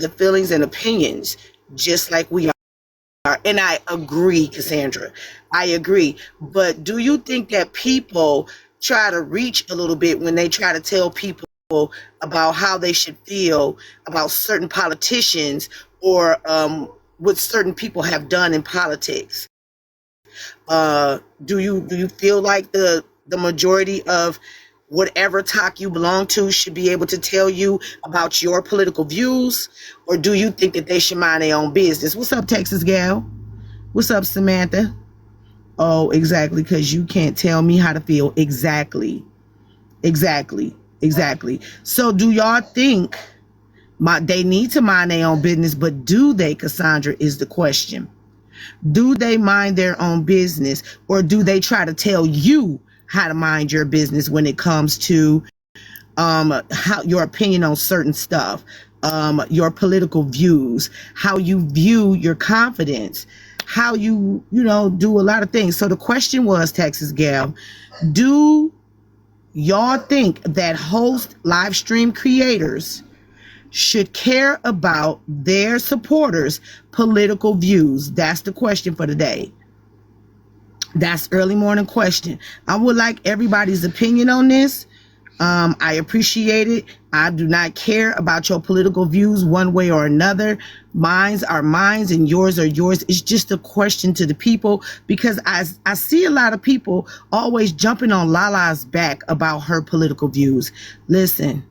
the feelings and opinions just like we are. And I agree, Cassandra. I agree. But do you think that people try to reach a little bit when they try to tell people about how they should feel about certain politicians or what certain people have done in politics? Do you feel like the majority of whatever talk you belong to should be able to tell you about your political views, or do you think that they should mind their own business? What's up, Texas gal? What's up, Samantha? Oh, exactly, because you can't tell me how to feel. Exactly. So do y'all think they need to mind their own business, but do they, Cassandra, is the question. Do they mind their own business, or do they try to tell you how to mind your business when it comes to how your opinion on certain stuff, your political views, how you view your confidence, how you do a lot of things. So the question was, Texas gal, do y'all think that host live stream creators should care about their supporters' political views? That's the question for today. That's early morning question. I would like everybody's opinion on this. I appreciate it. I do not care about your political views one way or another. Mine's are mine's and yours are yours. It's just a question to the people, because I see a lot of people always jumping on Lala's back about her political views. Listen,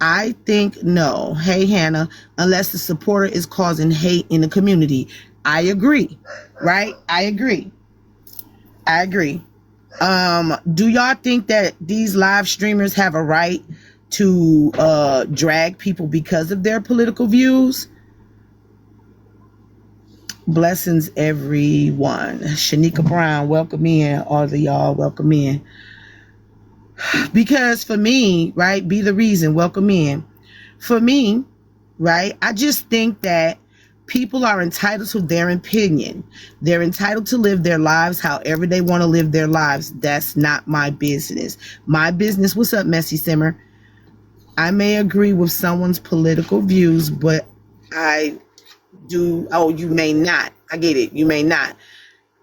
I think no. Hey, Hannah, unless the supporter is causing hate in the community. I agree, right? I agree. Do y'all think that these live streamers have a right to drag people because of their political views? Blessings, everyone. Shanika Brown, welcome in. All of y'all, welcome in. Because for me, right, be the reason, welcome in. For me, right, I just think that people are entitled to their opinion. They're entitled to live their lives however they want to live their lives. That's not my business. My business, what's up, Messy Simmer? I may agree with someone's political views, but you may not. I get it. You may not.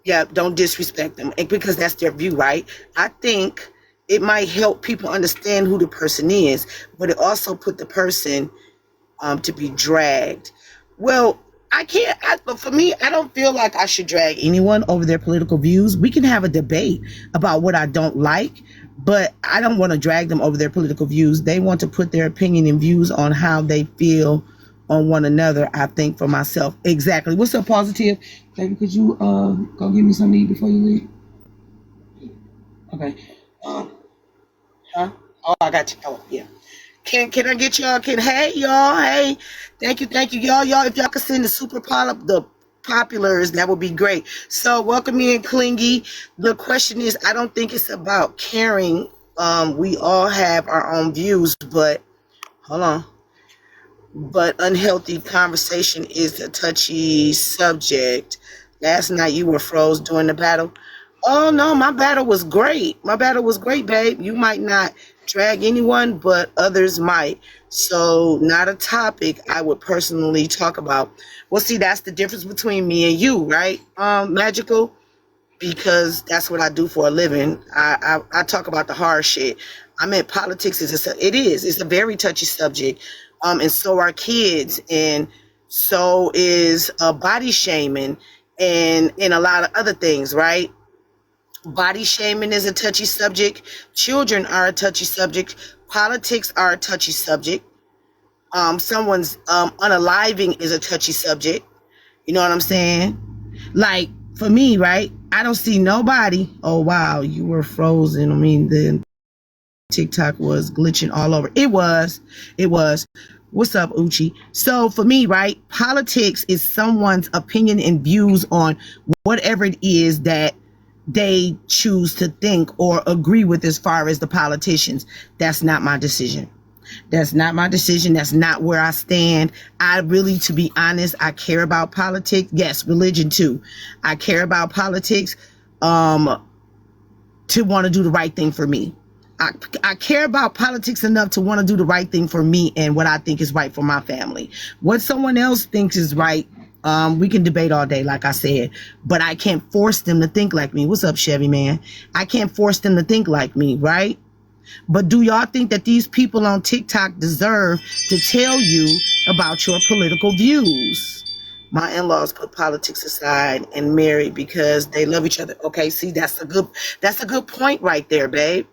Yeah, don't disrespect them, because that's their view, right? I think it might help people understand who the person is, but it also put the person to be dragged. Well, but for me, I don't feel like I should drag anyone over their political views. We can have a debate about what I don't like, but I don't want to drag them over their political views. They want to put their opinion and views on how they feel on one another, I think, for myself. Exactly. What's up, Positive? Baby, could you go give me something to eat before you leave? Okay. Huh? Oh, I got you. Oh, yeah. Can I get y'all? Hey y'all, hey, thank you, y'all. If y'all could send the populars, that would be great. So welcome in, Clingy. The question is, I don't think it's about caring. We all have our own views, but hold on. But unhealthy conversation is a touchy subject. Last night you were froze during the battle. Oh no, my battle was great. Babe. You might not drag anyone, but others might. So not a topic I would personally talk about. Well, see, that's the difference between me and you, right? Magical, because that's what I do for a living. I talk about the hard shit. I mean, politics it's a very touchy subject. And so are kids, and so is body shaming, and a lot of other things, right? Body shaming is a touchy subject. Children are a touchy subject. Politics are a touchy subject. Someone's unaliving is a touchy subject. You know what I'm saying? Like, for me, right? I don't see nobody. Oh, wow, you were frozen. I mean, the TikTok was glitching all over. It was. What's up, Uchi? So for me, right? Politics is someone's opinion and views on whatever it is that they choose to think or agree with as far as the politicians. That's not my decision. That's not where I stand. I really, to be honest, I care about politics. Yes, religion too. I care about politics to want to do the right thing for me. I care about politics enough to want to do the right thing for me and what I think is right for my family. What someone else thinks is right, we can debate all day, like I said, but I can't force them to think like me. What's up, Chevy man? I can't force them to think like me, right? But do y'all think that these people on TikTok deserve to tell you about your political views? My in-laws put politics aside and marry because they love each other. Okay, see, that's a good point right there, babe.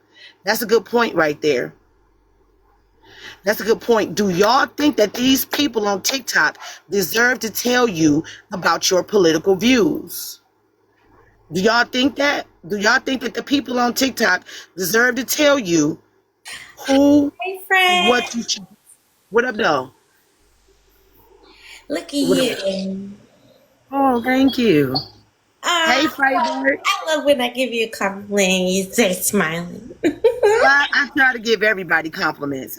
That's a good point right there. That's a good point. Do y'all think that these people on TikTok deserve to tell you about your political views? Do y'all think that? Do y'all think that the people on TikTok deserve to tell you who, Hey, friend. what you should? What up, though? Look at What you. up? Oh, thank you. Hey, Freybird. I love when I give you a compliment and you say smiling. I try to give everybody compliments.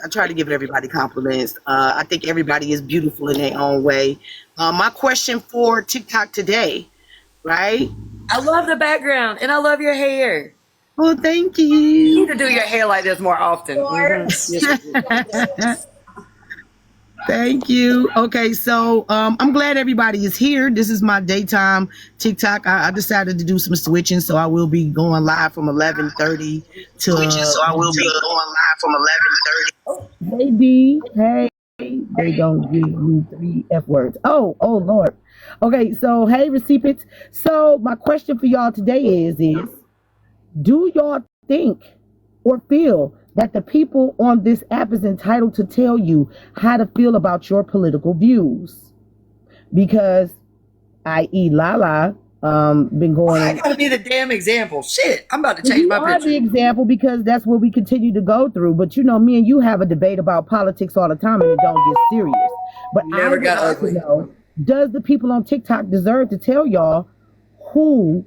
I think everybody is beautiful in their own way. My question for TikTok today, right? I love the background and I love your hair. Oh, thank You you. need to do your hair like this more often. Thank you. Okay, so I'm glad everybody is here. This is my daytime TikTok. I decided to do some switching, so I will be going live from 11:30 to. So I will be going live from 11:30. Hey D, hey, they don't give me 3 F words. Oh Lord. Okay, so hey recipients. So my question for y'all today is do y'all think or feel that the people on this app is entitled to tell you how to feel about your political views? Because, i.e., Lala, been going. I gotta be the damn example. Shit, I'm about to change my You are picture. the example because that's what we continue to go through. But you know, me and you have a debate about politics all the time, and it don't get serious. But Never got ugly. Know, does the people on TikTok deserve to tell y'all who?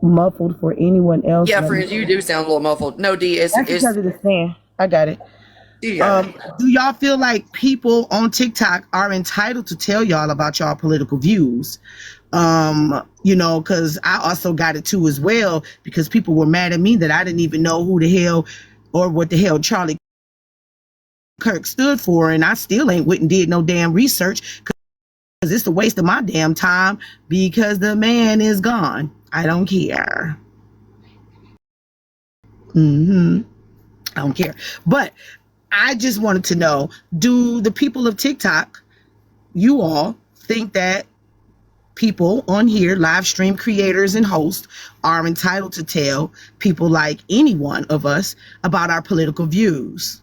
Muffled for anyone else? Yeah, friends, you do sound a little muffled. No, D, That's because of the stand. I got it. Do y'all feel like people on TikTok are entitled to tell y'all about y'all political views? You know, because I also got it too as well, because people were mad at me that I didn't even know who the hell or what the hell Charlie Kirk stood for, and I still ain't went and did no damn research because it's a waste of my damn time because the man is gone. I don't care. I don't care. But I just wanted to know, do the people of TikTok, you all, think that people on here, live stream creators and hosts, are entitled to tell people like any one of us about our political views?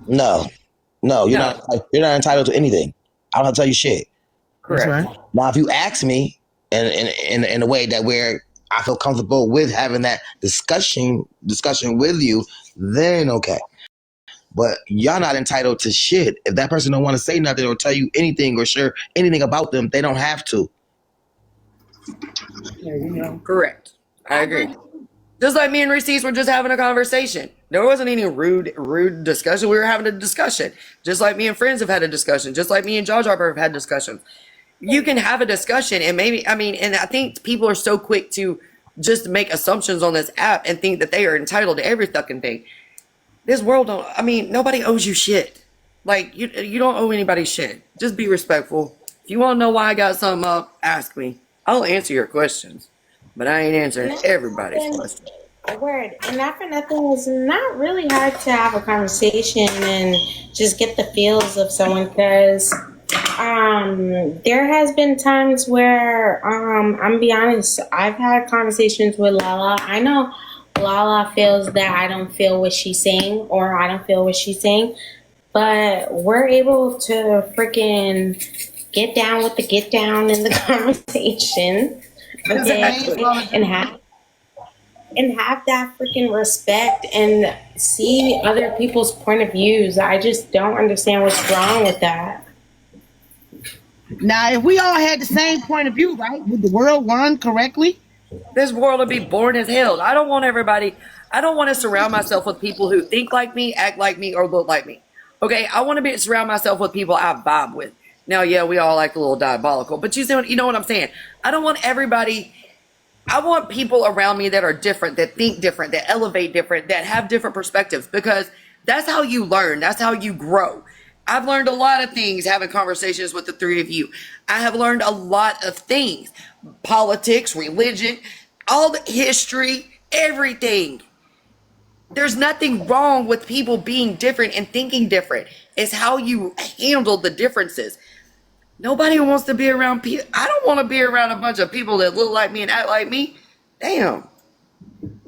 No, you're not entitled to anything. I don't have to tell you shit. Correct. That's right. Now, if you ask me in a way that where I feel comfortable with having that discussion with you, then okay. But y'all not entitled to shit. If that person don't want to say nothing or tell you anything or share anything about them, they don't have to. There you go. Correct. I agree. Just like me and Reese were just having a conversation. There wasn't any rude discussion. We were having a discussion. Just like me and friends have had a discussion. Just like me and Jar Jar have had discussions. You can have a discussion, and maybe, and I think people are so quick to just make assumptions on this app and think that they are entitled to every fucking thing. This world nobody owes you shit. Like, you don't owe anybody shit. Just be respectful. If you want to know why I got something up, ask me. I'll answer your questions. But I ain't answering everybody's questions. Word. And not for nothing, it's not really hard to have a conversation and just get the feels of someone, because there has been times where I'm be honest, I've had conversations with Lala. I know Lala feels that I don't feel what she's saying, or I don't feel what she's saying, but we're able to freaking get down with the get down in the conversation. Exactly. And have that freaking respect and see other people's point of views. I just don't understand what's wrong with that. Now, if we all had the same point of view, right, would the world run correctly? This world would be boring as hell. I don't want to surround myself with people who think like me, act like me, or look like me. Okay, I want to surround myself with people I vibe with. Now, yeah, we all act a little diabolical, but you know what I'm saying? I don't want everybody I want people around me that are different, that think different, that elevate different, that have different perspectives, because that's how you learn. That's how you grow. I've learned a lot of things having conversations with the three of you. I have learned a lot of things: politics, religion, all the history, everything. There's nothing wrong with people being different and thinking different. It's how you handle the differences. Nobody wants to be around people. I don't want to be around a bunch of people that look like me and act like me. Damn.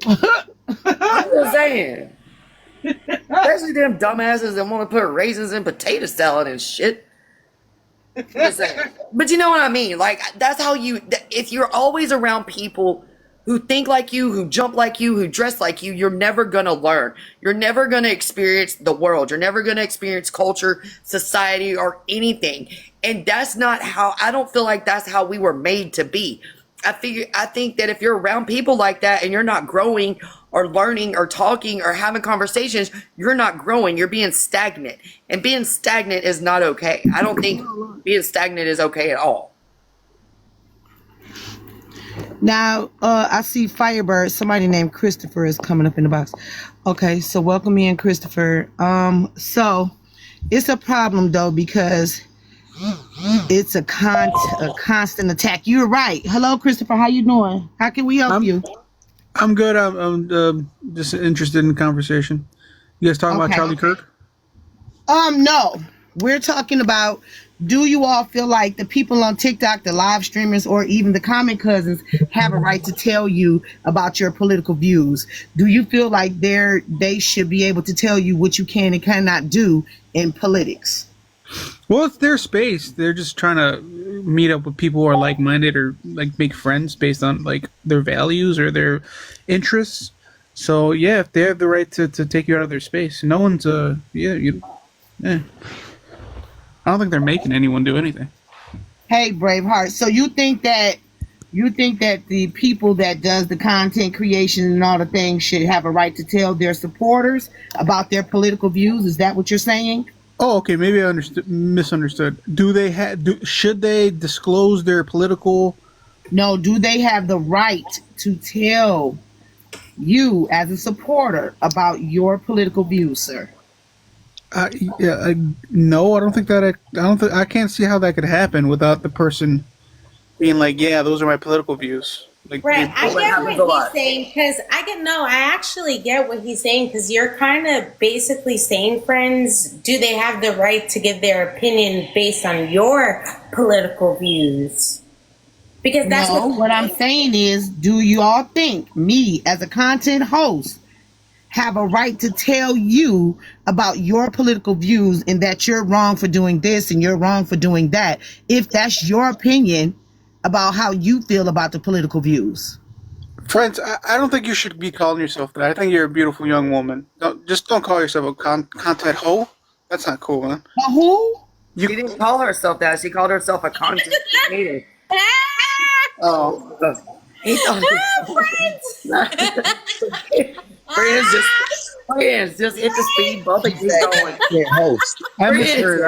I'm just saying. Especially them dumbasses that want to put raisins in potato salad and shit. Just saying. But you know what I mean? Like, that's how you, if you're always around people who think like you, who jump like you, who dress like you, you're never going to learn. You're never going to experience the world. You're never going to experience culture, society, or anything. And that's not how, I don't feel like that's how we were made to be. I think that if you're around people like that and you're not growing or learning or talking or having conversations, you're not growing. You're being stagnant. And being stagnant is not okay. I don't think being stagnant is okay at all. Now, I see Firebird. Somebody named Christopher is coming up in the box. Okay, so welcome in, Christopher. So it's a problem though, because it's a constant attack. You're right. Hello, Christopher. How you doing? How can we help you? I'm good. I'm just interested in the conversation. You guys talking about Okay. Charlie Kirk? No. We're talking about, do you all feel like the people on TikTok, the live streamers, or even the comment cousins have a right to tell you about your political views? Do you feel like they should be able to tell you what you can and cannot do in politics? Well, it's their space. They're just trying to meet up with people who are like-minded or like make friends based on like their values or their interests. So yeah, if they have the right to take you out of their space, no one's yeah. I don't think they're making anyone do anything. Hey, Braveheart. So you think that the people that does the content creation and all the things should have a right to tell their supporters about their political views? Is that what you're saying? Oh, okay. Maybe I misunderstood. Should they disclose their political? No, do they have the right to tell you as a supporter about your political views, sir? No, I don't think that. I can't see how that could happen without the person being like, "Yeah, those are my political views." Like, Right, I Well, that get happens a what lot. he's saying because I actually get what he's saying because you're kind of basically saying, friends, do they have the right to give their opinion based on your political views? Because that's No, what I'm saying is, do you all think me as a content host have a right to tell you about your political views and that you're wrong for doing this and you're wrong for doing that, if that's your opinion about how you feel about the political views? friends, I don't think you should be calling yourself that. I think you're a beautiful young woman. Don't call yourself a content hoe. That's not cool, man. Who? She didn't call herself that. She called herself a content creator. Oh, He thought friends just hit the speed bump and keep going. Can't host. I misheard.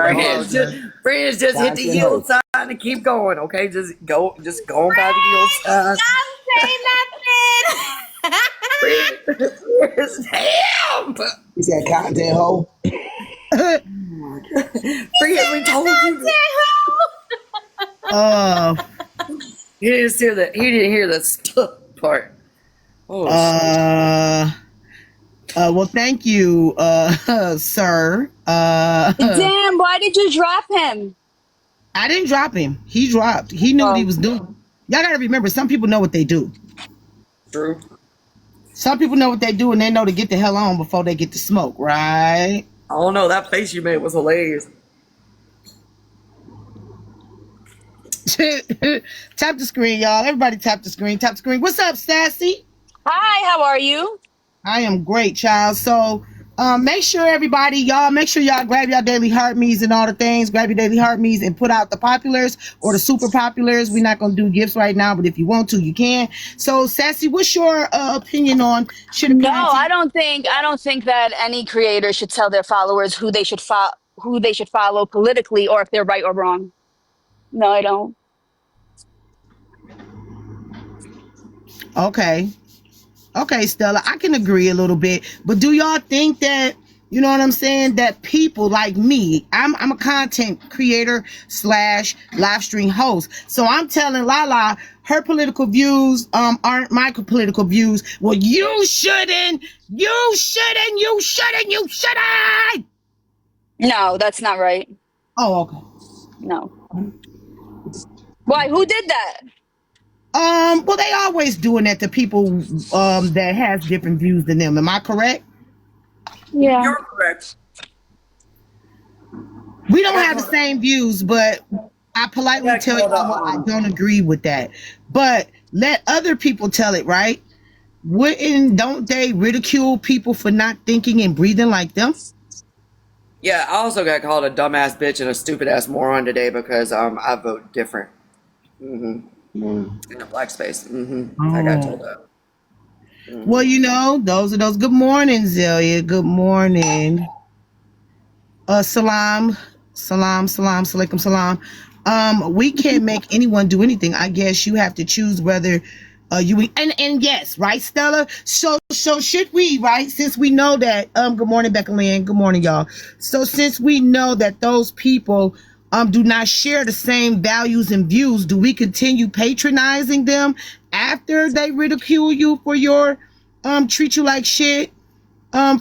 Friends just hit the yield sign and keep going. Okay, just go on by the yield sign. Don't say nothing. Friends, damn. He said content hoe. Friends, we told you. Uh, He didn't hear the stuff part. Oh, well, thank you, sir. Damn, why did you drop him? I didn't drop him. He dropped. He knew what he was doing. Y'all gotta remember, some people know what they do. true. Some people know what they do and they know to get the hell on before they get to smoke, right? I don't know. That face you made was hilarious. Tap the screen, y'all. Everybody tap the screen. Tap the screen. What's up, Sassy? Hi, how are you? I am great, child. So make sure y'all grab your daily heart me's and all the things. Grab your daily heart me's and put out the populars or the super populars. We're not gonna do gifts right now, but if you want to, you can. So, Sassy, what's your opinion on should No, I don't think that any creator should tell their followers who they should follow politically or if they're right or wrong. No, I don't. Okay. Okay, Stella, I can agree a little bit, but do y'all think that, you know what I'm saying, that people like me, I'm a content creator slash live stream host, so I'm telling Lala her political views aren't my political views. Well, you shouldn't. No, that's not right. Oh, okay. No. Why? Who did that? Well, they always doing that to people that has different views than them. Am I correct? Yeah. You're correct. We don't have the same views, but I politely tell you I don't agree with that. But let other people tell it, right? Don't they ridicule people for not thinking and breathing like them? Yeah, I also got called a dumbass bitch and a stupid ass moron today because I vote different. In a black space. I got told that. Well, you know, those are those. Good morning, Zelia. Good morning. Salam, salaikum salam. We can't make anyone do anything. I guess you have to choose whether you and yes, right, Stella. So should we, right? Since we know that good morning, Becca Lynn. Good morning, y'all. So since we know that those people do not share the same values and views, do we continue patronizing them after they ridicule you for your treat you like shit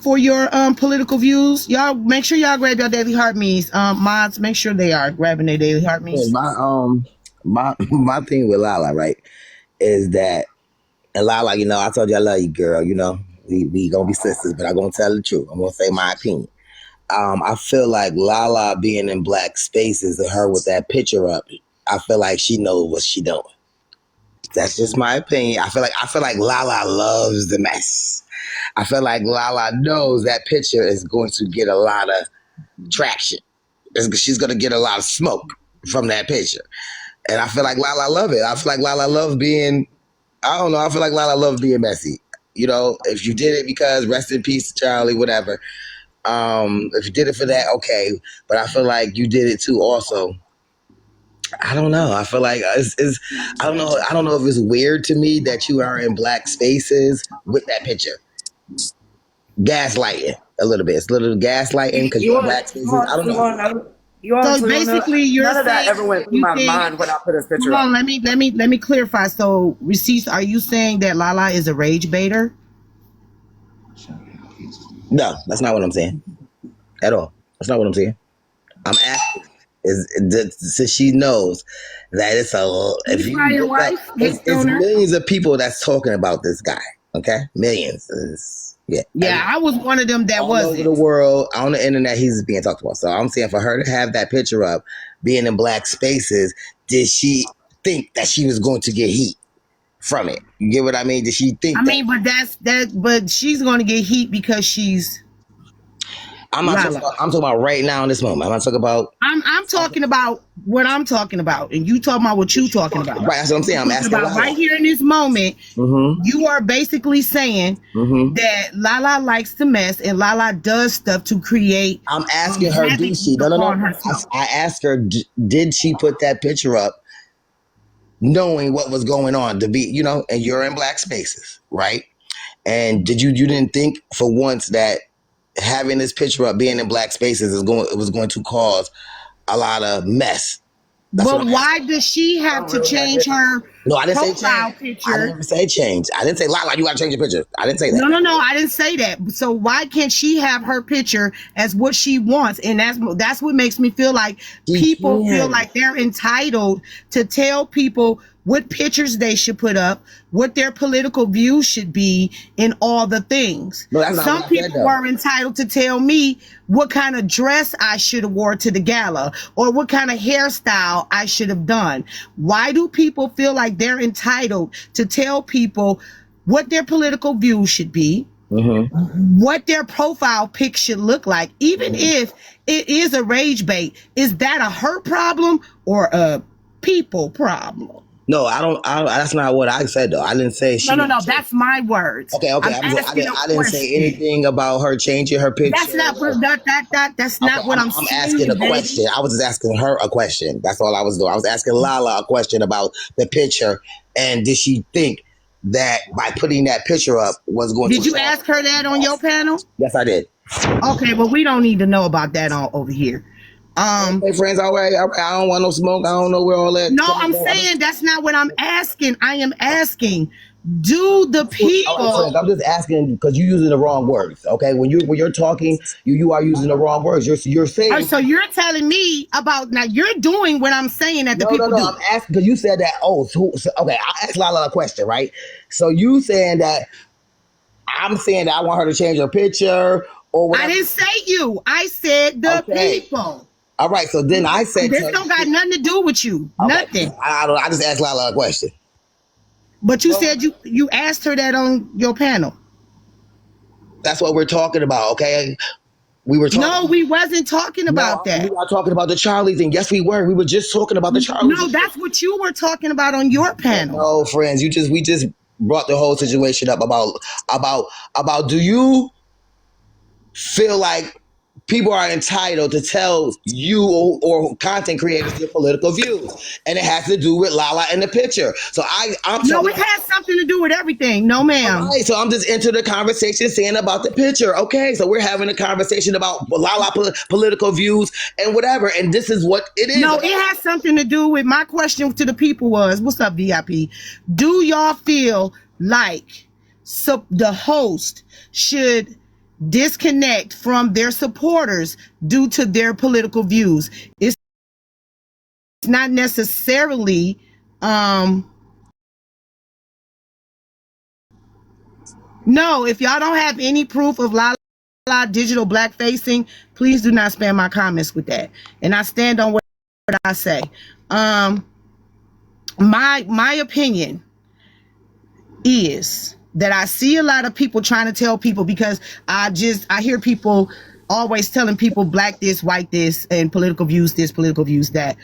for your political views? Y'all make sure y'all grab your daily heart me's. Mods, make sure they are grabbing their daily heart me's. My thing with Lala, right, is that, and Lala, you know, I told you I love you, girl. You know, we gonna be sisters, but I'm gonna tell the truth. I'm gonna say my opinion. I feel like Lala being in black spaces and her with that picture up, I feel like she knows what she doing. That's just my opinion. I feel like Lala loves the mess. I feel like Lala knows that picture is going to get a lot of traction. She's going to get a lot of smoke from that picture. And I feel like Lala love it. I feel like Lala loves being, I don't know, I feel like Lala loves being messy. You know, if you did it because rest in peace, Charlie, whatever. If you did it for that, okay. But I feel like you did it too also. I don't know. I feel like it's I don't know. I don't know if it's weird to me that you are in black spaces with that picture. Gaslighting a little bit. It's a little gaslighting because you're in black spaces. I don't know. So basically, you're none of that saying ever went through my mind when I put his picture Hold on, up. let me clarify. So, Receipts, are you saying that Lala is a rage baiter? No, that's not what I'm saying at all. That's not what I'm saying. I'm asking since she knows that it's if you your wife, it's millions of people that's talking about this guy. Okay, millions. Yeah, I was one of them that all was over the world on the internet. He's being talked about. So I'm saying for her to have that picture up, being in black spaces, did she think that she was going to get heat from it? You get what I mean? Did she think? But she's going to get heat because she's. I'm talking about right now in this moment. I'm not talking about. I'm talking about what I'm talking about, and you talking about what you talking about. Right, that's what I'm saying. I'm asking about right here in this moment. You are basically saying that Lala likes to mess, and Lala does stuff to create. I'm asking her, did she? No. I asked her, did she put that picture up, knowing what was going on to be, you know? And you're in black spaces, right? And did you didn't think for once that having this picture up, being in black spaces, was going to cause a lot of mess? But why does she have to change her profile picture? I didn't say change. I didn't say, Lala, you got to change your picture. I didn't say that. No, I didn't say that. So why can't she have her picture as what she wants? And that's what makes me feel like people feel like they're entitled to tell people what pictures they should put up, what their political views should be, and all the things. No, some people are entitled to tell me what kind of dress I should have wore to the gala or what kind of hairstyle I should have done. Why do people feel like they're entitled to tell people what their political views should be, what their profile pic should look like, even if it is a rage bait? Is that a her problem or a people problem? No, I don't. That's not what I said, though. I didn't say she. No. That's my words. Okay. I didn't say anything about her changing her picture. That's not what I'm saying. I'm asking a question. I was just asking her a question. That's all I was doing. I was asking Lala a question about the picture, and did she think that by putting that picture up was going to. Did you ask her that on your panel? Yes, I did. Okay, but we don't need to know about that over here. Hey, friends, all right. I don't want no smoke. I don't know where all that. No, I'm saying that's not what I'm asking. I am asking, do the people? Friends, I'm just asking because you're using the wrong words. Okay, when you're talking, you are using the wrong words. You're saying. Oh, so you're telling me about now? You're doing what I'm saying that the people do. I'm asking because you said that. Okay. I asked Lala a question, right? So you saying that I'm saying that I want her to change her picture or whatever. I didn't say you. I said the people. All right, so then I said this don't got nothing to do with you. Okay. Nothing. I just asked Lala a question. But you said you asked her that on your panel. That's what we're talking about, okay? We were talking. No, we wasn't talking about that. We were talking about the Charlie thing. Yes, we were. We were just talking about the Charlie. No, that's what you were talking about on your panel. No, friends, we just brought the whole situation up about do you feel like people are entitled to tell you or content creators their political views, and it has to do with Lala and the picture. So no, it has something to do with everything. No, ma'am. Right, so I'm just into the conversation saying about the picture. Okay, so we're having a conversation about Lala political views and whatever, and this is what it is. No, it has something to do with my question to the people was, what's up, VIP? Do y'all feel like the host should disconnect from their supporters due to their political views? It's not necessarily no, if y'all don't have any proof of Lala digital blackfacing, please do not spam my comments with that. And I stand on what I say. My opinion is that I see a lot of people trying to tell people, because I hear people always telling people black this, white this, and political views this, political views that.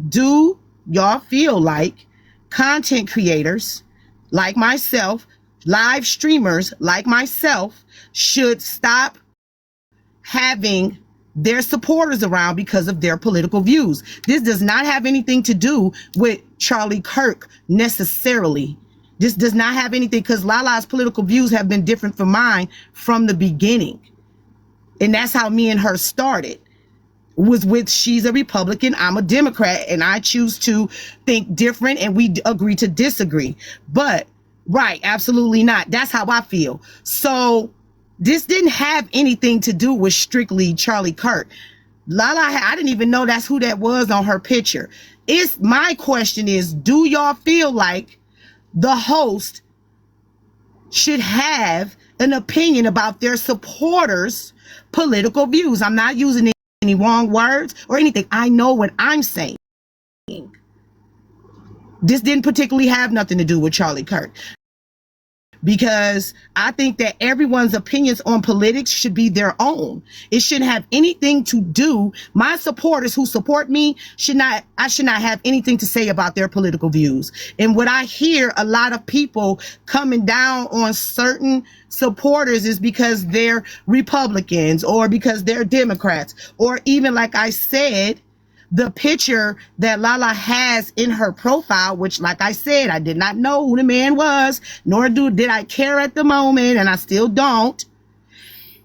Do y'all feel like content creators like myself, live streamers like myself, should stop having their supporters around because of their political views? This does not have anything to do with Charlie Kirk necessarily. This does not have anything, because Lala's political views have been different from mine from the beginning. And that's how me and her started. Was with, she's a Republican, I'm a Democrat, and I choose to think different, and we agree to disagree. But, right, absolutely not. That's how I feel. So this didn't have anything to do with strictly Charlie Kirk. Lala, I didn't even know that's who that was on her picture. My question is, do y'all feel like the host should have an opinion about their supporters' political views? I'm not using any wrong words or anything. I know what I'm saying. This didn't particularly have nothing to do with Charlie Kirk, because I think that everyone's opinions on politics should be their own. It shouldn't have anything to do, my supporters who support me I should not have anything to say about their political views. And what I hear a lot of people coming down on certain supporters is because they're Republicans or because they're Democrats, or even, like I said, the picture that Lala has in her profile, which, like I said, I did not know who the man was, nor did I care at the moment, and I still don't.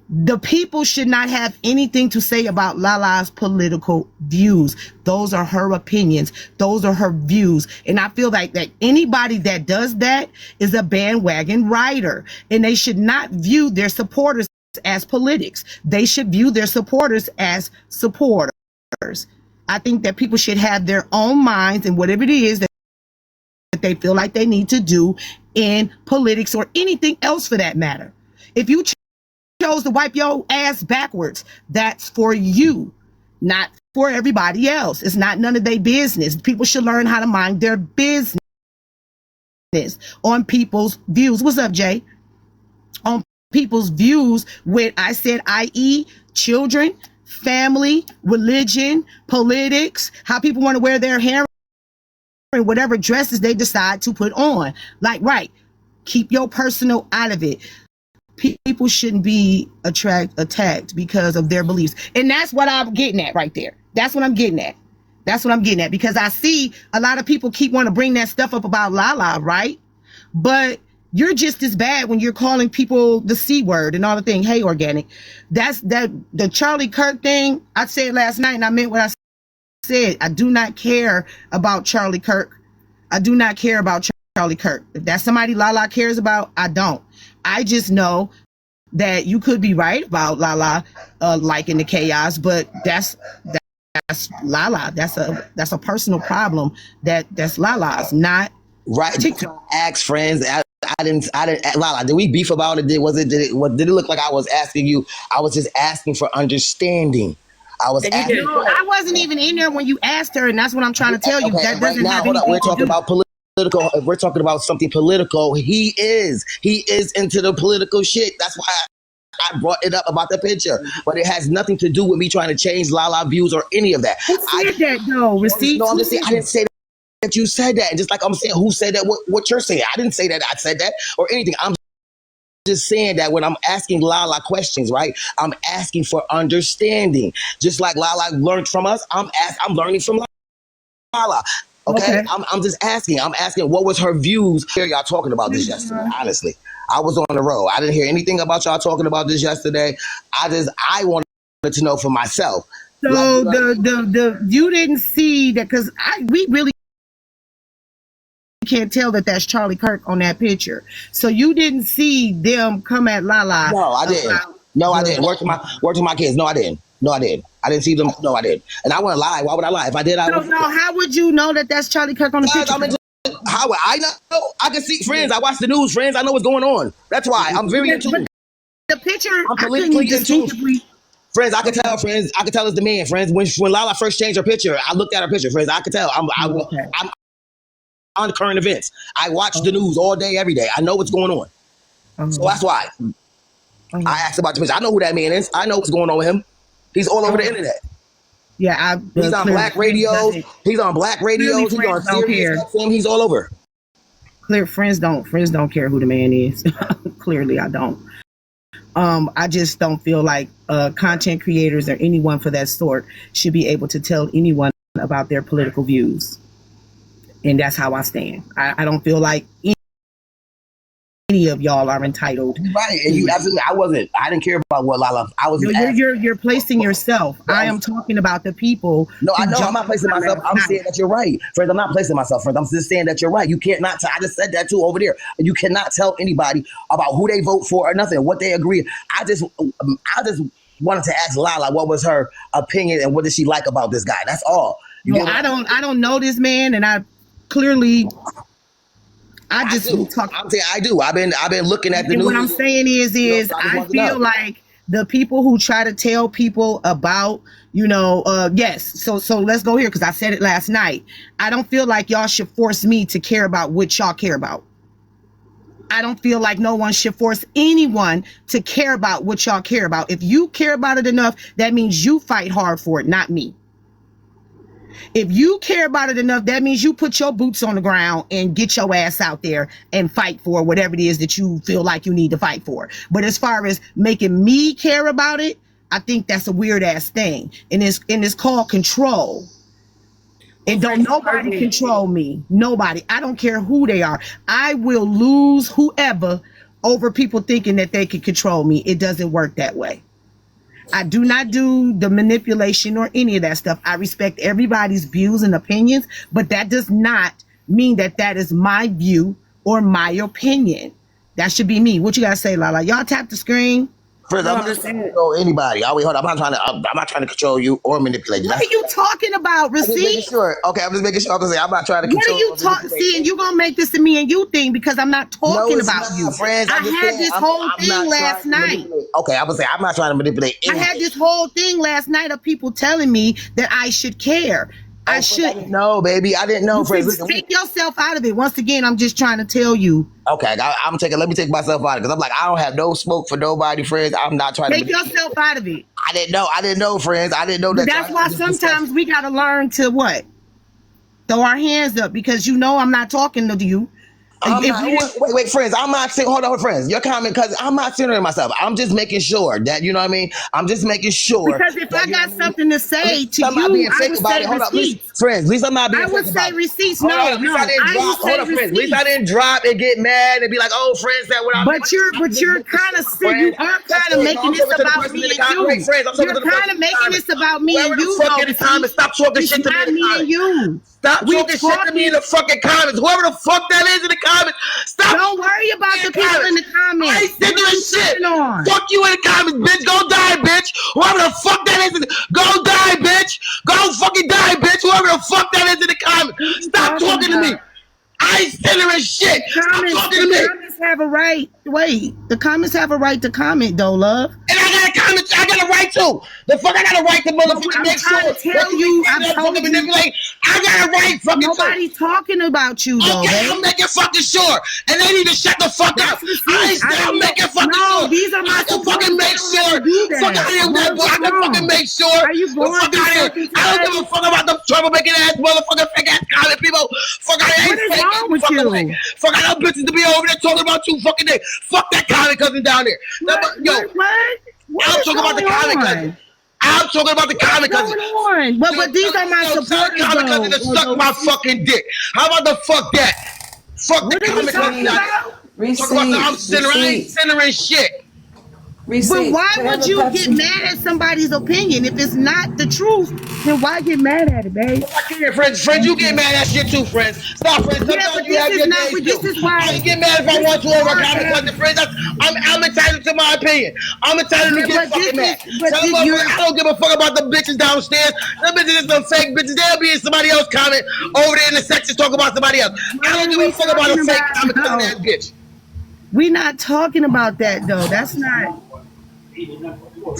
The people should not have anything to say about Lala's political views. Those are her opinions. Those are her views. And I feel like that anybody that does that is a bandwagon rider, and they should not view their supporters as politics. They should view their supporters as supporters. I think that people should have their own minds and whatever it is that they feel like they need to do in politics or anything else for that matter. If you chose to wipe your ass backwards, that's for you, not for everybody else. It's not none of their business. People should learn how to mind their business on people's views. What's up, Jay? On people's views with, I said, i.e. children, family, religion, politics, how people want to wear their hair, and whatever dresses they decide to put on. Like, right, keep your personal out of it. People shouldn't be attacked because of their beliefs. And that's what I'm getting at right there. That's what I'm getting at. That's what I'm getting at, because I see a lot of people keep wanting to bring that stuff up about Lala, right? but you're just as bad when you're calling people the C word and all the thing. Hey, organic. That's the Charlie Kirk thing. I said last night and I meant what I said. I do not care about Charlie Kirk. I do not care about Charlie Kirk. If that's somebody Lala cares about, I don't. I just know that you could be right about Lala liking the chaos, but that's Lala. That's a personal problem that's Lala's, not Right. TikTok. Ask friends. I didn't. Lala, did we beef about it? Did it look like I was asking you? I was just asking for understanding. I was asking. No, I wasn't even in there when you asked her, and that's what I'm trying to tell you. Okay, That right doesn't now, have hold on. anything We're to talking do. about political. If we're talking about something political, he is into the political shit. That's why I brought it up about the picture, but it has nothing to do with me trying to change Lala views or any of that. Who said that though? Receipts? No, I'm just saying. I didn't say that you said that. And just like I'm saying, who said that? What you're saying? I didn't say that I said that or anything. I'm just saying that when I'm asking Lala questions, right? I'm asking for understanding. Just like Lala learned from us, I'm learning from Lala. Okay? I'm just asking. I'm asking what was her views. Hear y'all talking about this yesterday, honestly. I was on the road. I didn't hear anything about y'all talking about this yesterday. I wanted to know for myself. So the you didn't see that, because we really can't tell that that's Charlie Kirk on that picture. So you didn't see them come at Lala. No, I didn't. No, I didn't. Work to my kids. No, I didn't. I didn't see them. No, I didn't. And I wouldn't lie. Why would I lie? If I did, I would. No, how would you know that that's Charlie Kirk on the picture? How would I know? I can see friends. I watch the news, friends. I know what's going on. That's why I'm very in tune. The picture, I'm politically in tune. Friends, I could tell, friends. I could tell it's the man, friends. When Lala first changed her picture, I looked at her picture, friends. I could tell. I'm on current events. I watch the news all day, every day. I know what's going on. So that's why I asked about the picture. I know who that man is. I know what's going on with him. He's all over the internet. Yeah, he's on black radios. He's on black radios. He's on Sirius XM. He's all over. Clear friends don't care who the man is. Clearly, I don't. I just don't feel like content creators or anyone for that sort should be able to tell anyone about their political views. And that's how I stand. I don't feel like any of y'all are entitled. Right, and you absolutely. I didn't care about what Lala. I was. You're placing yourself. I am talking about the people. No, I know. I'm not placing myself. I'm saying that you're right, friends. I'm not placing myself, friends. I'm just saying that you're right. You can't not. I just said that too over there. You cannot tell anybody about who they vote for or nothing, what they agree. I just wanted to ask Lala what was her opinion and what did she like about this guy. That's all. I don't know this man, and I clearly. I do. I've been looking at the news. What I'm saying is I feel like the people who try to tell people about, yes. So let's go here, because I said it last night. I don't feel like y'all should force me to care about what y'all care about. I don't feel like no one should force anyone to care about what y'all care about. If you care about it enough, that means you fight hard for it, not me. If you care about it enough, that means you put your boots on the ground and get your ass out there and fight for whatever it is that you feel like you need to fight for. But as far as making me care about it, I think that's a weird ass thing. And it's called control. And don't nobody control me. Nobody. I don't care who they are. I will lose whoever over people thinking that they can control me. It doesn't work that way. I do not do the manipulation or any of that stuff. I respect everybody's views and opinions, but that does not mean that that is my view or my opinion. That should be me. What you gotta say, Lala? Y'all tap the screen. Friends, I'm not trying to control anybody. Hold on. I'm not trying to control you or manipulate you. What are you talking about, Receipt? Sure. Okay, I'm just making sure. I'm not trying to control. What are you talking? See, and you gonna make this a me and you thing, because I'm not talking about you. Friends, I had this whole thing last night. Okay, I would say I'm not trying to manipulate anything. I had this whole thing last night of people telling me that I should care. I should. No, baby, I didn't know. Friends, take yourself out of it. Once again, I'm just trying to tell you. Okay, let me take myself out of it, because I'm like, I don't have no smoke for nobody, friends. I'm not trying to take yourself out of it. I didn't know, friends. I didn't know that. That's why sometimes we gotta learn to what? Throw our hands up, because I'm not talking to you. Wait, friends. I'm not saying, hold on, friends. Your comment, because I'm not centering myself. I'm just making sure that, you know what I mean? I'm just making sure. Because if I got something to say to I'm not you, being I fake would about say it. Hold on, receipts. friends. At least I'm not being I would fake say about it. receipts. Hold No, on, at least no, I didn't I drop. would Hold say on, friends. At least I receipts. didn't drop and get mad and be like, "Oh, friends, that what I'm." But you're kind of sick. You are kind of making this about me and you. Wait, friends, I'm talking You're to the kind of person in the making comments. this about me Whoever and the you. fuck though, in the comments, stop talking it's shit to me not in the me and comments. you. Stop We talking shit to me in the fucking comments. Whoever the fuck that is in the comments, stop. Don't worry about the people in the comments. I ain't sitting What doing you shit. sitting on? Fuck you in the comments, bitch. Go die, bitch. Whoever the fuck that is, go die, bitch. Go fucking die, bitch. Whoever the fuck that is in the comments, What are you stop talking to me. about? I ain't centering shit. Stop talking to The me. comments have a right. Wait, the comments have a right to comment, though, love. And I got a comment. I got a right to. The fuck, I got a right to motherfucking make sure. I'm trying to tell you, I've told you. Manipulate. I got a right fucking to. Nobody's talking about you, though, Okay, babe. I'm making fucking sure. And they need to shut the fuck up. I'm making fucking sure. These are my I can fucking make sure. Fuck out of here with that boy. I can fucking make sure. Are you going fuck out of here. I don't give a fuck about the troublemaking ass motherfucking fake ass comment people. Fuck out of here. What is wrong with you? Fuck out of bitches to be over there talking about you fucking day. Fuck that comment cousin down there. What I'm talking about the comment cousin. I'm talking about the comment cousin. On? But these are my supporters, comment cousin to suck my fucking dick. How about the fuck that? Fuck the comment cousin. Talk about I'm centering. I ain't centering shit. But why would you get mad at somebody's opinion? If it's not the truth, then why get mad at it, babe? I can't, friends, you get mad at shit too, friends. Stop, friends. Sometimes you have your days too. This is why I get mad if I want to over a comment cousin, friends. I'm entitled to my opinion. I'm entitled to get fucking mad. I don't give a fuck about the bitches downstairs. The bitches is some fake bitches. They'll be in somebody else's comment over there in the section talking about somebody else. I don't give a fuck about a fake comment cousin ass bitch. We're not talking about that though. That's not.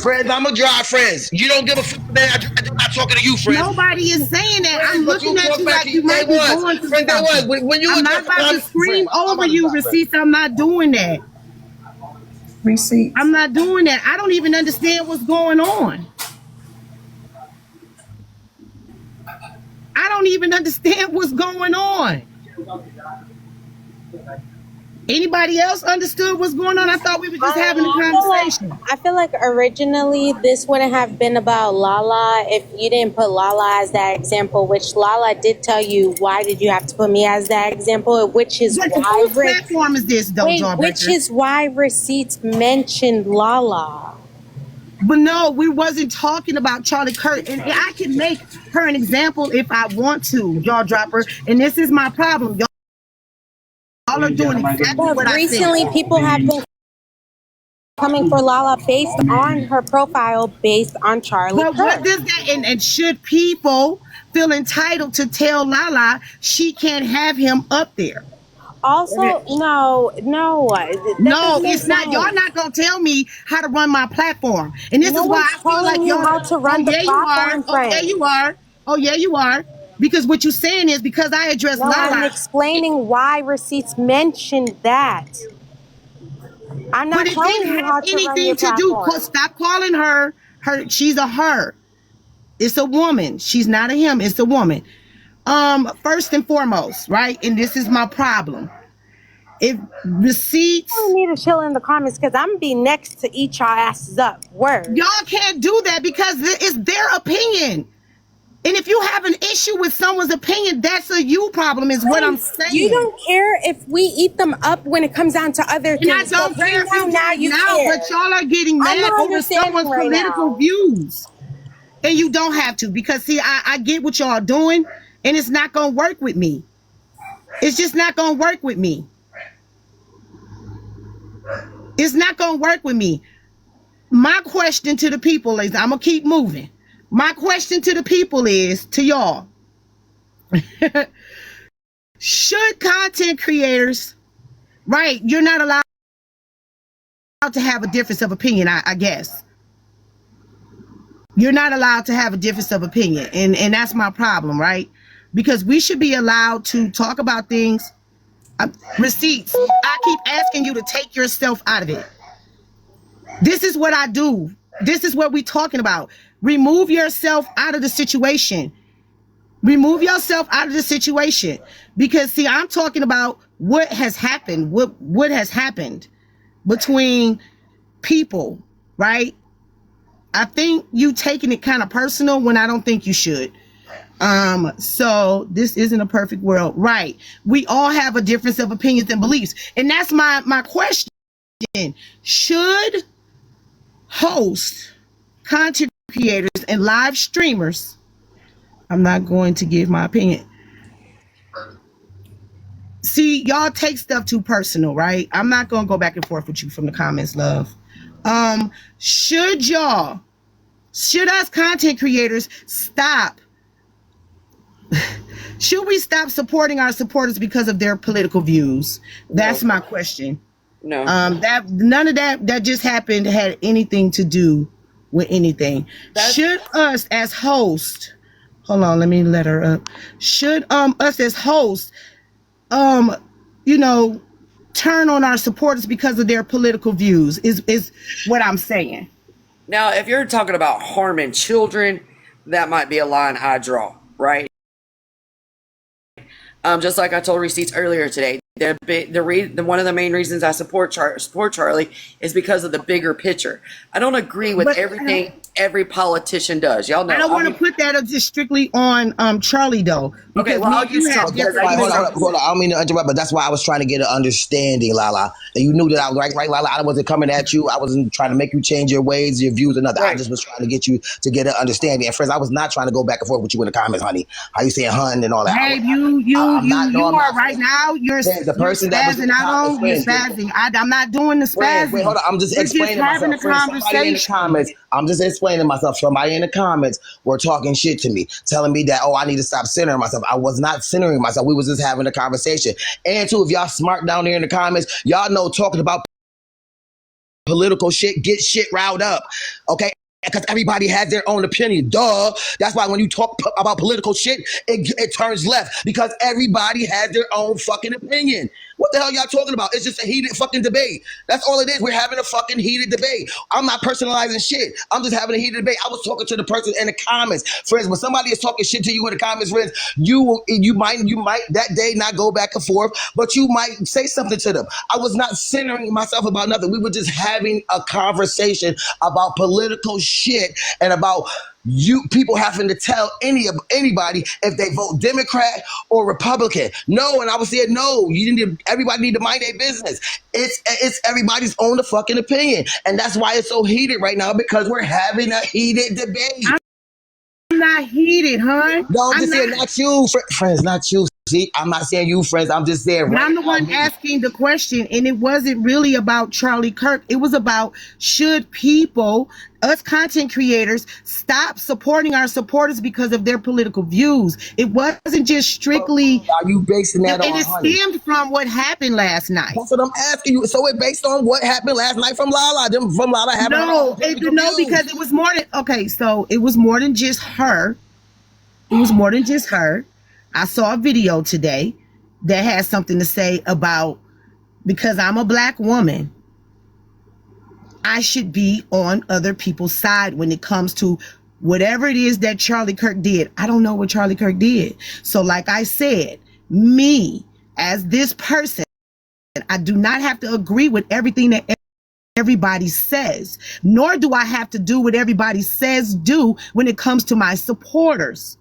Friends, I'm gonna drive friends. You don't give a fuck, man. I'm not talking to you, friends. Nobody is saying that. I'm Friends, looking at you like you might be going through friends, something. When you I'm not about to scream over you, receipts. I'm not doing that. Receipts. I'm not doing that. I don't even understand what's going on. I don't even understand what's going on. Anybody else understood what's going on? I thought we were just having a conversation. I feel like originally this wouldn't have been about Lala if you didn't put Lala as that example, which Lala did tell you, why did you have to put me as that example, which is What why platform is this, though, Jawbreaker? which is why receipts mentioned Lala. But no, we wasn't talking about Charlie Kirk. And I can make her an example if I want to, Jaw Dropper. And this is my problem. Y'all are doing exactly what I said. Recently, people have been coming for Lala based on her profile, based on Charlie But what Kirk. does that, and should people feel entitled to tell Lala she can't have him up there? Also, no, It's not. Y'all not gonna tell me how to run my platform, and this is why I feel like y'all how to run the platform. Yeah, you are. Oh, yeah, you are. Because what you're saying is because I addressed No, I'm Lala. explaining why receipts mentioned that. I'm not But it telling didn't you how have to run your anything to do. platform. Stop calling her. She's a her. It's a woman. She's not a him. It's a woman. First and foremost, right? And this is my problem. If receipts, You need to chill in the comments because I'm gonna be next to eat y'all asses up. Word. y'all can't do that because it's their opinion. And if you have an issue with someone's opinion, that's a you problem, is what I'm saying. You don't care if we eat them up when it comes down to other And I things. don't But right care if you now you now, care. but y'all are getting I'm mad not over understanding someone's right political now. views. And you don't have to, because see, I get what y'all doing, and it's not gonna work with me. It's just not gonna work with me. It's not gonna work with me. My question to the people is, I'm gonna keep moving. My question to the people is, to y'all, should content creators, right? You're not allowed to have a difference of opinion, I guess. You're not allowed to have a difference of opinion, and that's my problem, right? Because we should be allowed to talk about things. Receipts. I keep asking you to take yourself out of it. This is what I do. This is what we're talking about. Remove yourself out of the situation. Remove yourself out of the situation, because see, I'm talking about what has happened, what has happened between people, right? I think you taking it kind of personal when I don't think you should. So this isn't a perfect world, right? We all have a difference of opinions and beliefs, and that's my question. Should hosts, content creators, and live streamers, I'm not going to give my opinion. See, y'all take stuff too personal, right? I'm not gonna go back and forth with you from the comments, love. Should us content creators stop? Should we stop supporting our supporters because of their political views? That's my question. No. That none of that just happened had anything to do with anything. Should us as hosts, hold on, let me let her up. Should us as hosts turn on our supporters because of their political views is what I'm saying. Now, if you're talking about harming children, that might be a line I draw, right? Just like I told Receipts earlier today, one of the main reasons I support Charlie is because of the bigger picture. I don't agree with everything every politician does. Y'all know. I don't want to put that just strictly on Charlie though. Okay, well, I'll use Charlie. Hold on. I don't mean to interrupt, but that's why I was trying to get an understanding, Lala. And you knew that I was right, Lala. I wasn't coming at you. I wasn't trying to make you change your ways, your views, or nothing. Right. I just was trying to get you to get an understanding. And friends, I was not trying to go back and forth with you in the comments, honey. How you saying hun and all that? Hey, you are right now. You're the person that was spazzing. You're spazzing. I'm not doing the spazzing. Wait, hold on. I'm just explaining myself. Somebody in the comments. I'm just explaining myself. Somebody in the comments were talking shit to me, telling me that, I need to stop centering myself. I was not centering myself. We was just having a conversation. And too, if y'all smart down there in the comments, y'all know talking about political shit, get shit riled up. Okay? Because everybody has their own opinion. Duh. That's why when you talk about political shit, it turns left. Because everybody has their own fucking opinion. What the hell y'all talking about? It's just a heated fucking debate. That's all it is. We're having a fucking heated debate. I'm not personalizing shit. I'm just having a heated debate. I was talking to the person in the comments. Friends, when somebody is talking shit to you in the comments, friends, you might that day not go back and forth, but you might say something to them. I was not centering myself about nothing. We were just having a conversation about political shit and about you people having to tell anybody if they vote Democrat or Republican. No, and I was saying no. Everybody need to mind their business. It's everybody's own fucking opinion, and that's why it's so heated right now, because we're having a heated debate. I'm not heated, huh? No, I'm just saying not you, friends, not you. See, I'm not saying you, friends. I'm just saying. Right, I'm the one asking the question, and it wasn't really about Charlie Kirk. It was about, should people, us content creators, stop supporting our supporters because of their political views? It wasn't just strictly. Are you basing that on? And it stemmed from what happened last night. That's what I'm asking you. So it based on what happened last night from Lala. From Lala having no, because it was more than so it was more than just her. It was more than just her. I saw a video today that has something to say about, because I'm a black woman, I should be on other people's side when it comes to whatever it is that Charlie Kirk did. I don't know what Charlie Kirk did. So like I said, me as this person, I do not have to agree with everything that everybody says, nor do I have to do what everybody says do when it comes to my supporters.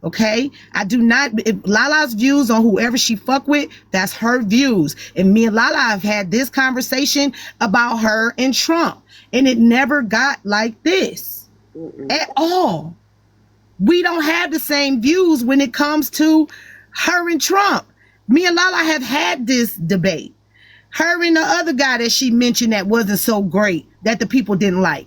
Okay, I do not. If Lala's views on whoever she fuck with, that's her views. And me and Lala have had this conversation about her and Trump, and it never got like this at all. We don't have the same views when it comes to her and Trump. Me and Lala have had this debate. Her and the other guy that she mentioned that wasn't so great, that the people didn't like.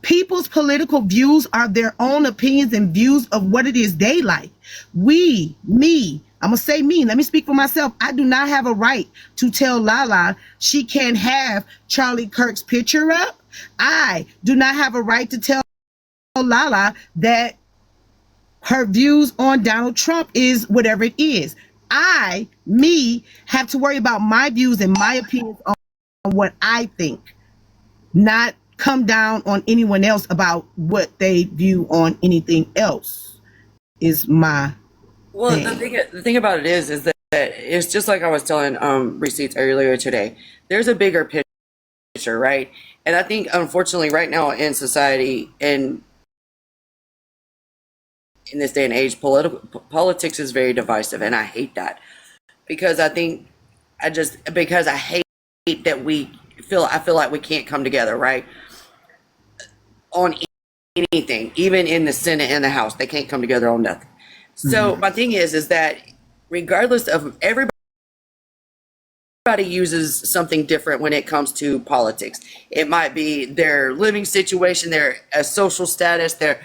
People's political views are their own opinions and views of what it is they like. I'm going to say me, let me speak for myself. I do not have a right to tell Lala she can't have Charlie Kirk's picture up. I do not have a right to tell Lala that her views on Donald Trump is whatever it is. Have to worry about my views and my opinions on what I think, not come down on anyone else about what they view on anything else. is my Well, thing. the thing about it is that it's just like I was telling Receipts earlier today. There's a bigger picture, right? And I think unfortunately right now in society and in this day and age, politics is very divisive, and I hate that because because I hate that I feel like we can't come together, right? On anything, even in the Senate and the House, they can't come together on nothing. So my thing is that regardless of everybody uses something different when it comes to politics. It might be their living situation, their social status, their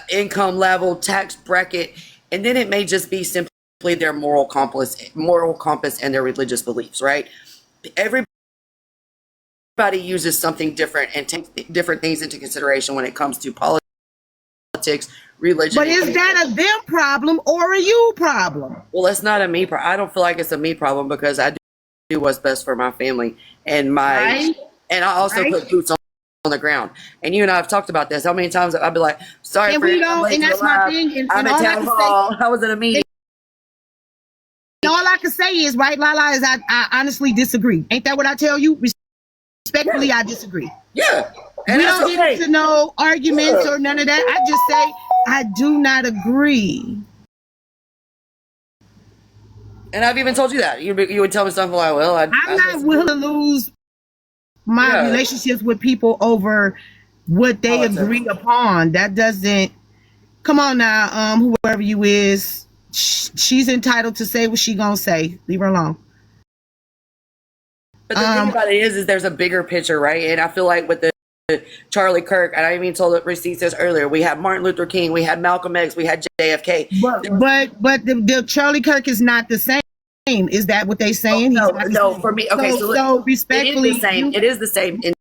income level, tax bracket, and then it may just be simply their moral compass, and their religious beliefs. Right? Everybody uses something different and takes different things into consideration when it comes to politics, religion. But is that a them problem or a you problem? Well, it's not a me problem. I don't feel like it's a me problem because I do what's best for my family and Right? and I also Right? put boots on the ground. And you and I have talked about this. How many times I'd be like, sorry, And friend, we I'm don't, late and to the that's my live. thing. And I'm all at I town can say, hall. I was at a meeting. all I can say is, right, Lala, is I honestly disagree. Ain't that what I tell you? Respectfully, I disagree. Yeah. And We that's don't get okay. into no arguments or none of that. I just say I do not agree. And I've even told you that. You would tell me something like, well, I'm not willing to lose my Yeah. relationships with people over what they Politics. agree upon. That doesn't. Come on now, whoever you is, she's entitled to say what she gonna say. Leave her alone. But the thing about it is there's a bigger picture, right? And I feel like with the Charlie Kirk, and I even told Receipts this earlier, we had Martin Luther King, we had Malcolm X, we had JFK. But the Charlie Kirk is not the same. Is that what they saying? No, He's not the no, same. for me, okay, So respectfully, it is the same. It is the same in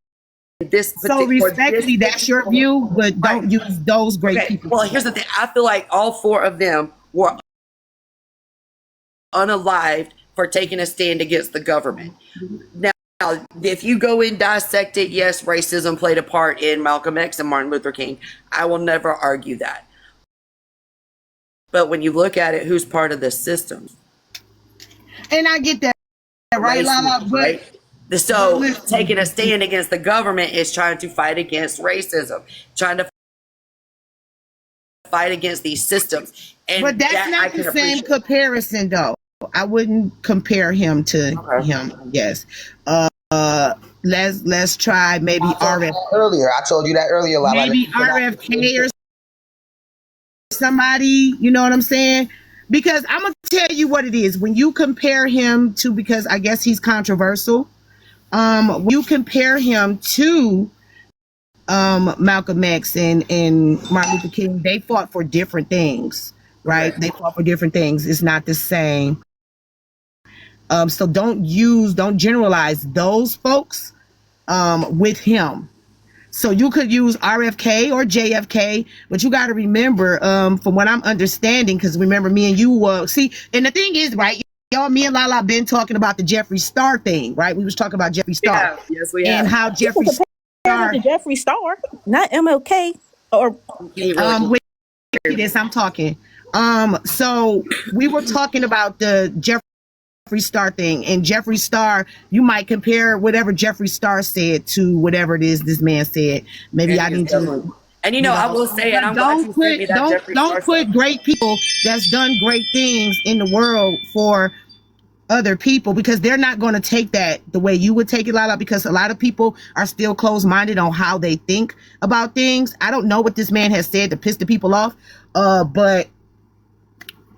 this. So respectfully, that's your view, but don't use those great Okay. people. Well, here's the thing. I feel like all four of them were unalived for taking a stand against the government. Now, if you go and dissect it, yes, racism played a part in Malcolm X and Martin Luther King. I will never argue that. But when you look at it, who's part of the system? And I get that, right, Lala? Racism, But right? So listen. taking a stand against the government is trying to fight against racism, trying to fight against these systems. And But that's that I not can the same appreciate. comparison, though. I wouldn't compare him to him. Yes. Let's try maybe RF, I told you that earlier, Lala. maybe RFK or somebody. You know what I'm saying? Because I'm gonna tell you what it is. When you compare him to, because I guess he's controversial. When you compare him to Malcolm X and Martin Luther King, they fought for different things, right? Okay. They fought for different things. It's not the same. So don't generalize those folks with him. So you could use RFK or JFK, but you got to remember, from what I'm understanding, because remember me and you see, and the thing is, right, y'all, me and Lala been talking about the Jeffree Star thing, right? We was talking about Jeffree Star Yeah, yes, we and have. how Jeffree Star, to Jeffree Star, not MLK or Can't really- with this I'm talking. So we were talking about the Jeffree Star thing, and Jeffree Star, you might compare whatever Jeffree Star said to whatever it is this man said. Maybe I need to. And you know, I will say, and I'm glad you sent me that Jeffree Don't Star put stuff. great people that's done great things in the world for other people, because they're not going to take that the way you would take it, Lala, because a lot of people are still closed-minded on how they think about things. I don't know what this man has said to piss the people off, but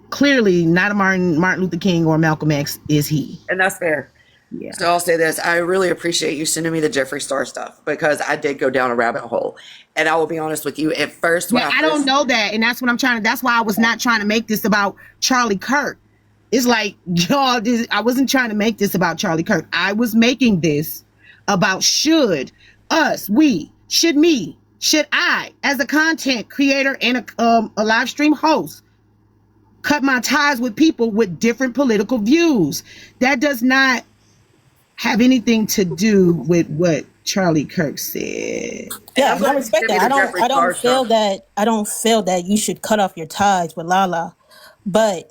clearly not a Martin Luther King or Malcolm X is he. And that's fair. Yeah. So I'll say this. I really appreciate you sending me the Jeffree Star stuff because I did go down a rabbit hole. And I will be honest with you, at first, when Yeah, I don't know that, and that's what I'm trying to. That's why I was not trying to make this about Charlie Kirk. It's like, y'all, I wasn't trying to make this about Charlie Kirk. I was making this about should I, as a content creator and a live stream host, cut my ties with people with different political views. That does not have anything to do with what Charlie Kirk said. Yeah, I'm and I glad you respect gave me that. the Jeffree I don't Star feel stuff. that. I don't feel that you should cut off your ties with Lala, but